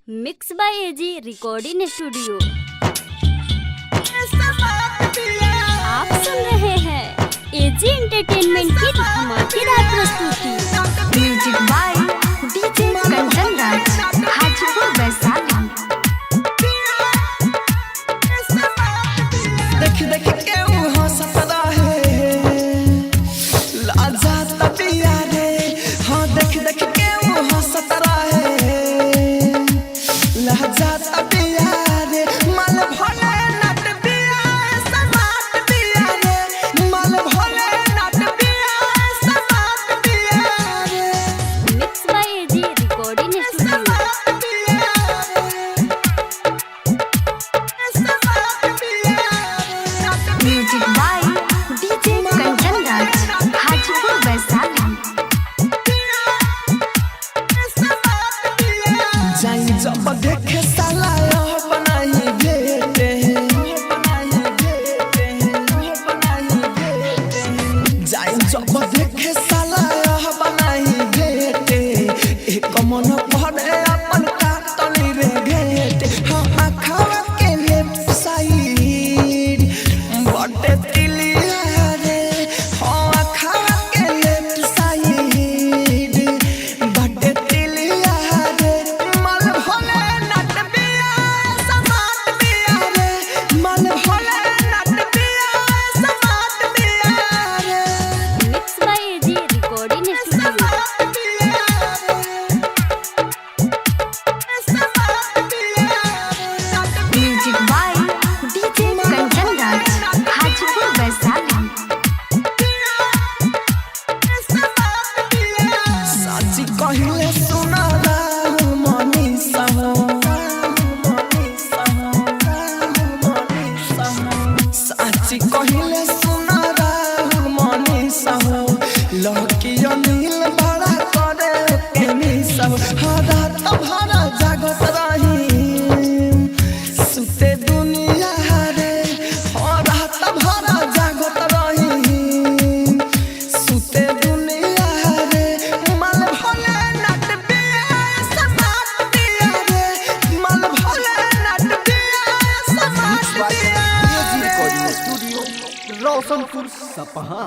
Mix by AG recording studio. आप सुन रहे हैं एजी एंटरटेनमेंट की धमाकेदार प्रस्तुति। Music by DJ Kanchan Raj, Hajipur Vaishali. देख देख के वो हंसता है, लाजा तबिया रे। हाँ देख देख के वो हंसता है, लाजा तबिया रे। माल भोले नट बिया समाट बिया रे, माल भोले नट बिया समाट बिया रे। Mix by AG recording studio. Music by DJ Kanchan Raj, Hajipur Vaishali. जाई जब देखे साला बनाई बेटे, जाई जब देखे साला बनाई बेटे। एक मन भरे अपन काटली रे घेटे। हाँ आँखवा के लेफ्ट साइड बटे तिलिया रे। हाँ आँखवा के लेफ्ट साइड बटे तिलिया रे। माल भोले नट बिया समाट बिया रे, माल भोले नट बिया समाट बिया रे। Mix by AG recording studio. Music by DJ Kanchan Raj, Hajipur Vaishali. साची कहिले सुना मनीषा हो, साची कहिले सुना मनीषा हो। लड़की नील बड़ा करे के मिसा हो। हरा तभरा जागत रही सुते दुनिया रे। हरा तभरा जागत रही सुते दुनिया रे। माल भोले नट बिया समाट बिया रे, माल भोले नट बिया समाट बिया रे। स्टूडियो रोशनपुर सपहा।